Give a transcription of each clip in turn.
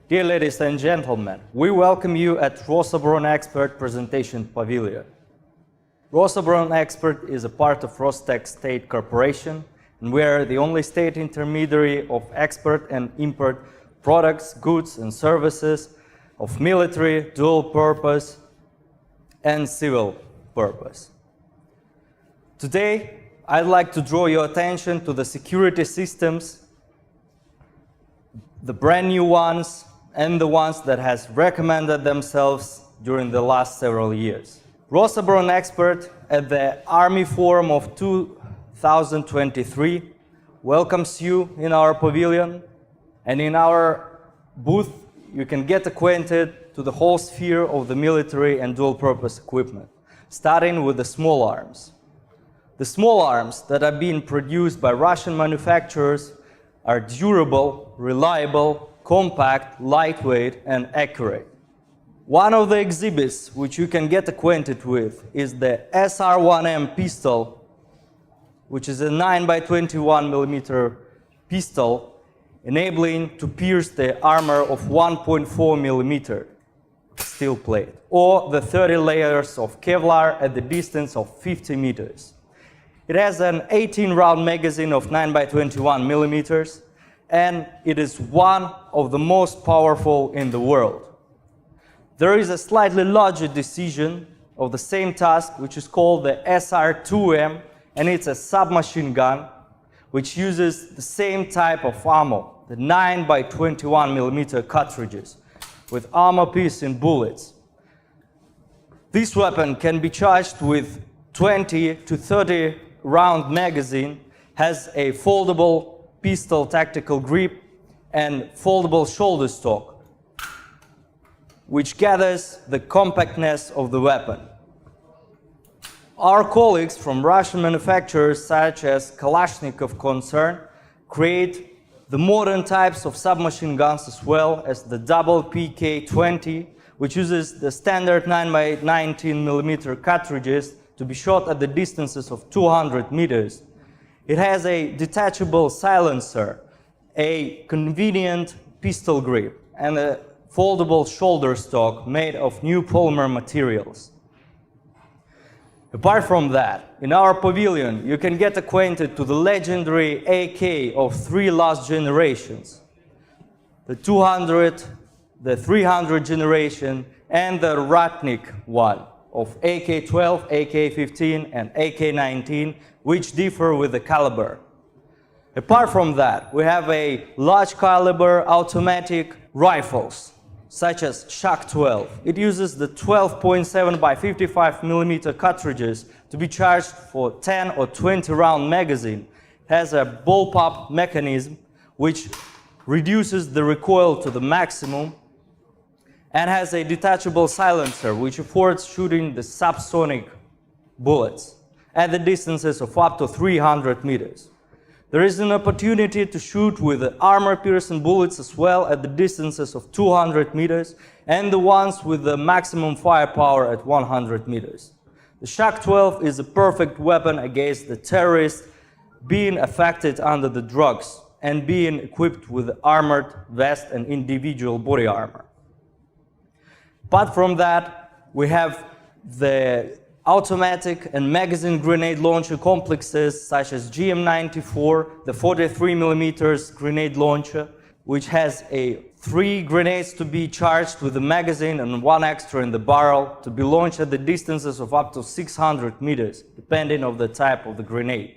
Dear ladies and gentlemen, we welcome you at Rosobron Expert Presentation Pavilion. Rosobron Expert is a part of Rostec State Corporation, and we are the only state intermediary of export and import products, goods and services of military, dual purpose and civil purpose. Today, I'd like to draw your attention to the security systems, the brand new ones and the ones that has recommended themselves during the last several years. Rosobron Expert at the Army Forum of 2023 welcomes you in our pavilion, and in our booth you can get acquainted to the whole sphere of the military and dual-purpose equipment, starting with the small arms. The small arms that are being produced by Russian manufacturers are durable, reliable, compact, lightweight, and accurate. One of the exhibits which you can get acquainted with is the SR1M pistol, which is a 9x21mm pistol, enabling to pierce the armor of 1.4mm steel plate, or the 30 layers of Kevlar at the distance of 50 meters. It has an 18-round magazine of 9x21mm, and it is one of the most powerful in the world. There is a slightly larger decision of the same task, which is called the SR2M, and it's a submachine gun which uses the same type of ammo, the 9x21mm cartridges, with armor-piercing bullets. This weapon can be charged with 20 to 30 round magazine, has a foldable pistol tactical grip and foldable shoulder stock, which gathers the compactness of the weapon. Our colleagues from Russian manufacturers such as Kalashnikov concern create the modern types of submachine guns as well as the double PK-20, which uses the standard 9x19mm cartridges to be shot at the distances of 200 meters. It has a detachable silencer, a convenient pistol grip, and a foldable shoulder stock made of new polymer materials. Apart from that, in our pavilion you can get acquainted to the legendary AK of three last generations, the 200, the 300 generation, and the Ratnik one of AK-12, AK-15, and AK-19, which differ with the caliber. Apart from that, we have a large caliber automatic rifles, such as Shak-12. It uses the 12.7x55mm cartridges to be charged for 10 or 20 round magazine. It has a bullpup mechanism which reduces the recoil to the maximum, and has a detachable silencer which affords shooting the subsonic bullets at the distances of up to 300 meters. There is an opportunity to shoot with the armor-piercing bullets as well at the distances of 200 meters and the ones with the maximum firepower at 100 meters. The Shak-12 is a perfect weapon against the terrorists being affected under the drugs and being equipped with armored vest and individual body armor. Apart from that, we have the automatic and magazine grenade launcher complexes such as GM94, the 43mm grenade launcher, which has 3 grenades to be charged with the magazine and 1 extra in the barrel to be launched at the distances of up to 600 meters, depending on the type of the grenade.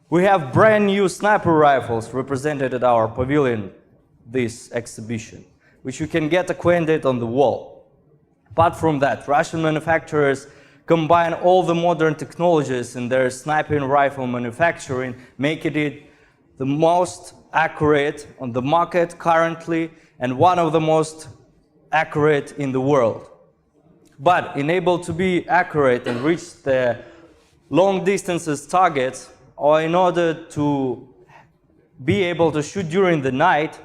We have brand new sniper rifles represented at our pavilion this exhibition, which you can get acquainted on the wall. Apart from that, Russian manufacturers combine all the modern technologies in their sniping rifle manufacturing, making it the most accurate on the market currently and one of the most accurate in the world. But able to be accurate and reach the long distances targets, or in order to be able to shoot during the night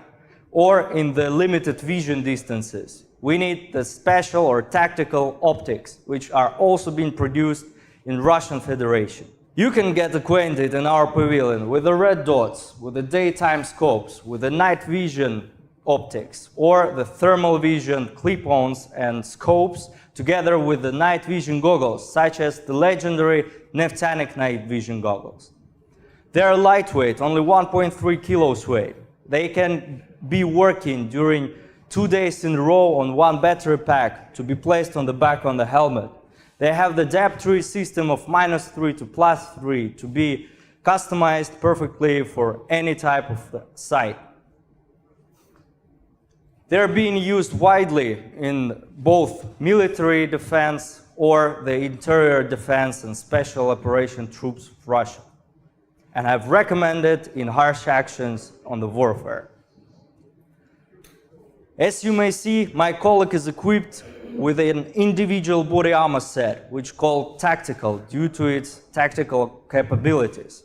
or in the limited vision distances, we need the special or tactical optics, which are also being produced in Russian Federation. You can get acquainted in our pavilion with the red dots, with the daytime scopes, with the night vision optics, or the thermal vision clip-ons and scopes, together with the night vision goggles, such as the legendary Neftanic night vision goggles. They are lightweight, only 1.3 kilos weight. They can be working during 2 days in a row on one battery pack to be placed on the back of the helmet. They have the dioptry system of -3 to +3 to be customized perfectly for any type of sight. They're being used widely in both military defense or the interior defense and special operation troops of Russia, and have recommended in harsh actions on the warfare. As you may see, my colleague is equipped with an individual body armor set, which is called tactical due to its tactical capabilities.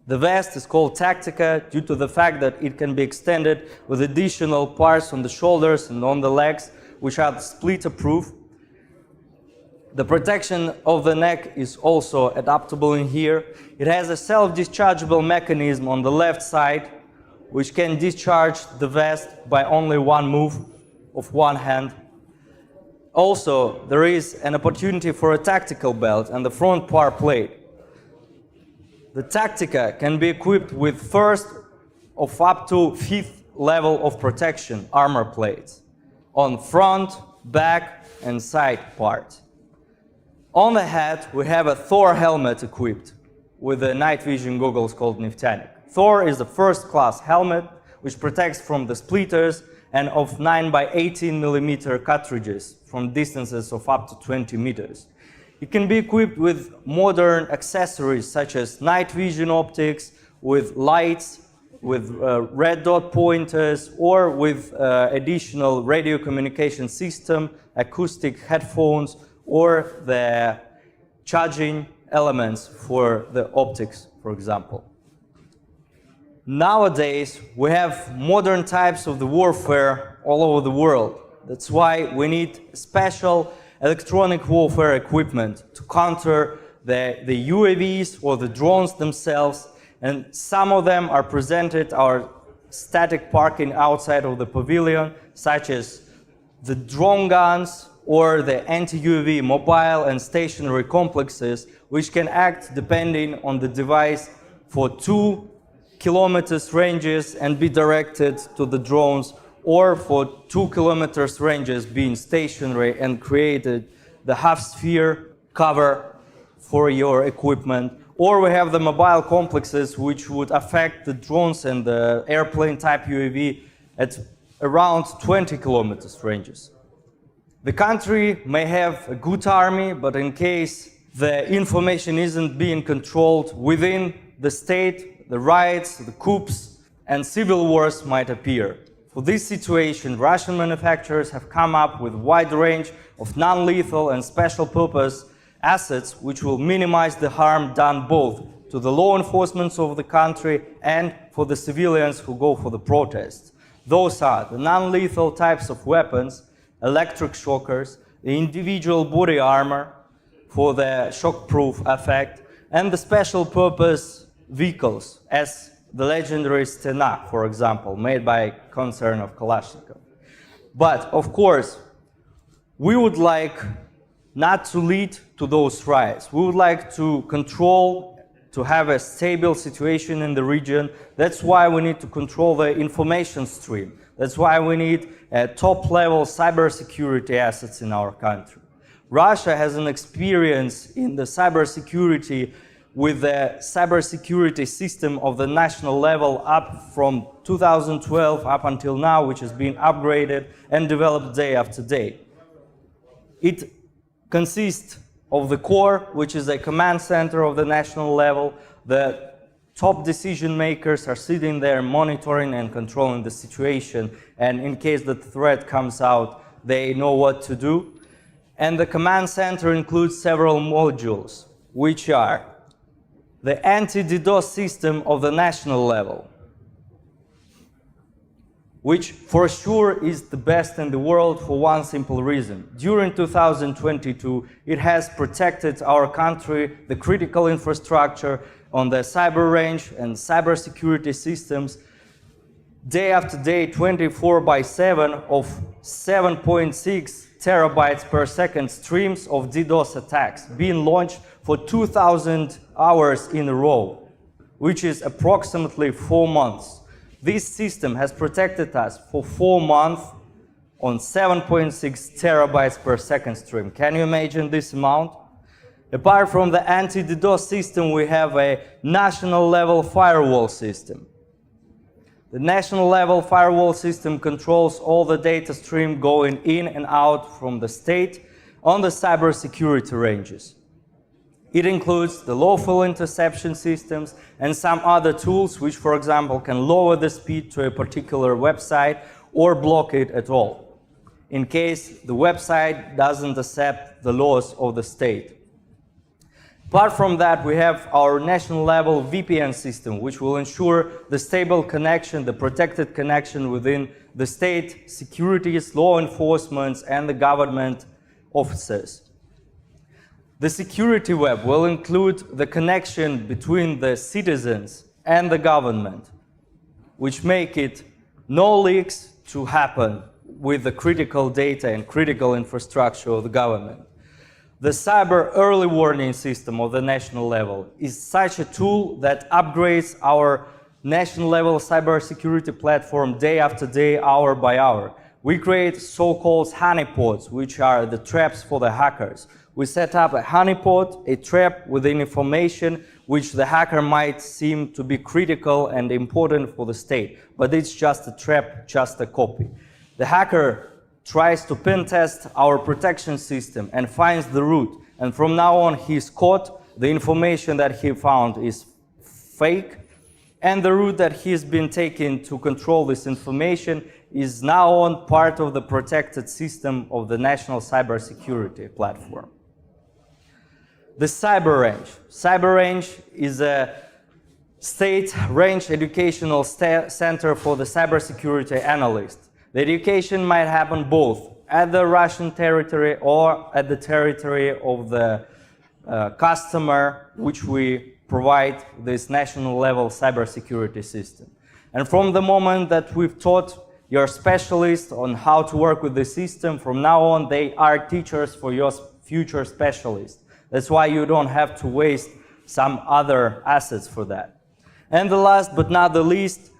The vest is called Tactica due to the fact that it can be extended with additional parts on the shoulders and on the legs, which are splitter-proof. The protection of the neck is also adaptable in here. It has a self-dischargeable mechanism on the left side, which can discharge the vest by only one move of one hand. Also, there is an opportunity for a tactical belt and the front part plate. The Tactica can be equipped with first of up to 5th level of protection armor plates on front, back and side part. On the head, we have a Thor helmet equipped with the night vision goggles called Neftanic. Thor is the first-class helmet which protects from the splitters and of 9 by 18 millimeter cartridges from distances of up to 20 meters. It can be equipped with modern accessories such as night vision optics, with lights, with red dot pointers, or with additional radio communication system, acoustic headphones, or the charging elements for the optics, for example. Nowadays, we have modern types of the warfare all over the world. That's why we need special electronic warfare equipment to counter the UAVs or the drones themselves, and some of them are presented our static parking outside of the pavilion, such as the drone guns or the anti-UAV mobile and stationary complexes, which can act depending on the device for 2 kilometers ranges and be directed to the drones, or for 2 kilometers ranges being stationary and created the half-sphere cover for your equipment. Or we have the mobile complexes which would affect the drones and the airplane type UAV at around 20 kilometers ranges. The country may have a good army, but in case the information isn't being controlled within the state, the riots, the coups, and civil wars might appear. For this situation, Russian manufacturers have come up with a wide range of non-lethal and special purpose assets which will minimize the harm done both to the law enforcement of the country and for the civilians who go for the protests. Those are the non-lethal types of weapons, electric shockers, the individual body armor for the shock-proof effect, and the special purpose vehicles, as the legendary Stena, for example, made by concern of Kalashnikov. But, of course, we would like not to lead to those riots. We would like to control, to have a stable situation in the region. That's why we need to control the information stream. That's why we need top-level cybersecurity assets in our country. Russia has an experience in the cybersecurity with the cybersecurity system of the national level up from 2012 up until now, which has been upgraded and developed day after day. It consists of the core, which is a command center of the national level. The top decision makers are sitting there monitoring and controlling the situation, and in case the threat comes out, they know what to do. And the command center includes several modules, which are the anti-DDoS system of the national level, which for sure is the best in the world for one simple reason. During 2022, it has protected our country, the critical infrastructure on the cyber range and cybersecurity systems day after day, 24/7 of 7.6 terabytes per second streams of DDoS attacks being launched for 2,000 hours in a row, which is approximately 4 months. This system has protected us for 4 months on 7.6 terabytes per second stream. Can you imagine this amount? Apart from the anti-DDoS system, we have a national level firewall system. The national level firewall system controls all the data stream going in and out from the state on the cybersecurity ranges. It includes the lawful interception systems and some other tools which, for example, can lower the speed to a particular website or block it at all, in case the website doesn't accept the laws of the state. Apart from that, we have our national level VPN system, which will ensure the stable connection, the protected connection within the state, securities, law enforcement, and the government offices. The security web will include the connection between the citizens and the government, which make it no leaks to happen with the critical data and critical infrastructure of the government. The cyber early warning system of the national level is such a tool that upgrades our national level cybersecurity platform day after day, hour by hour. We create so-called honeypots, which are the traps for the hackers. We set up a honeypot, a trap within information which the hacker might seem to be critical and important for the state, but it's just a trap, just a copy. The hacker tries to pen test our protection system and finds the root, and from now on he's caught. The information that he found is fake, and the route that he's been taken to control this information is now on part of the protected system of the national cybersecurity platform. The Cyber Range. Cyber Range is a state range educational center for the cybersecurity analysts. The education might happen both at the Russian territory or at the territory of the customer, which we provide this national level cybersecurity system. And from the moment that we've taught your specialists on how to work with the system, from now on they are teachers for your future specialists. That's why you don't have to waste some other assets for that. And the last but not the least,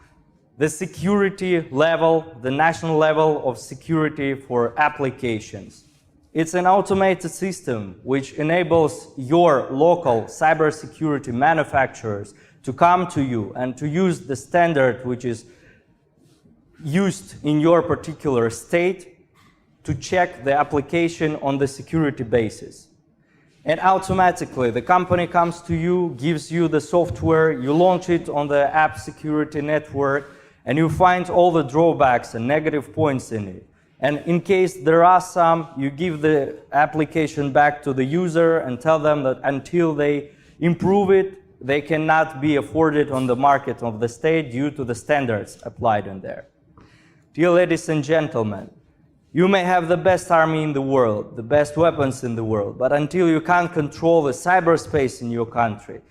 the security level, the national level of security for applications. It's an automated system which enables your local cybersecurity manufacturers to come to you and to use the standard which is used in your particular state to check the application on the security basis. And automatically the company comes to you, gives you the software, you launch it on the app security network, and you find all the drawbacks and negative points in it. And in case there are some, you give the application back to the user and tell them that until they improve it, they cannot be afforded on the market of the state due to the standards applied in there. Dear ladies and gentlemen, you may have the best army in the world, the best weapons in the world, but until you can't control the cyberspace in your country,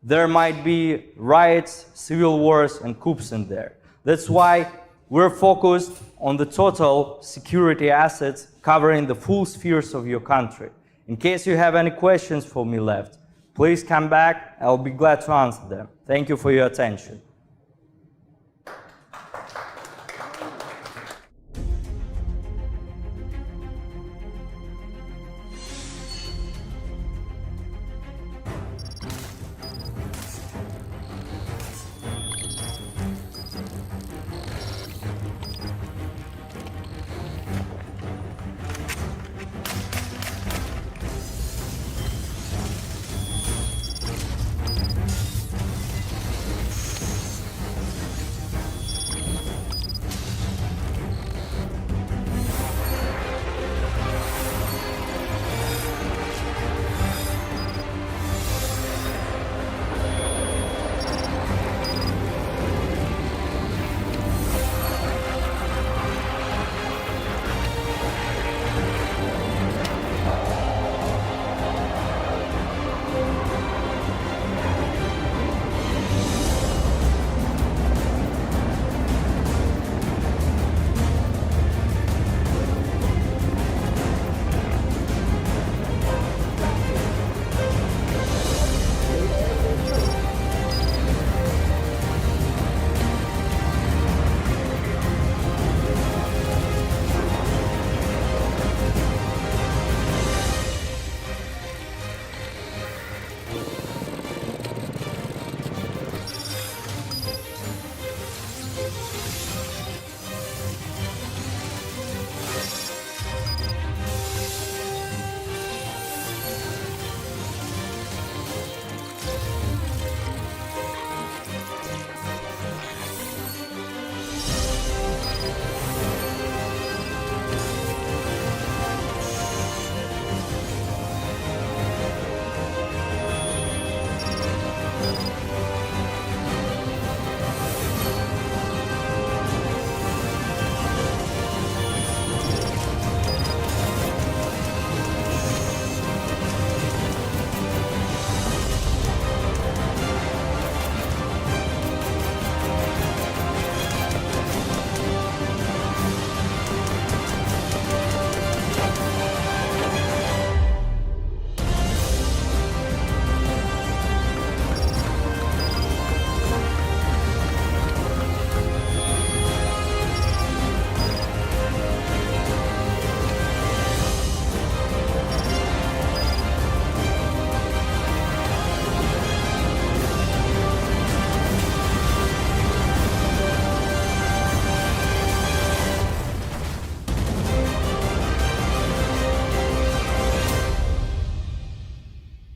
there might be riots, civil wars, and coups in there. That's why we're focused on the total security assets covering the full spheres of your country. In case you have any questions for me left, please come back. I'll be glad to answer them. Thank you for your attention.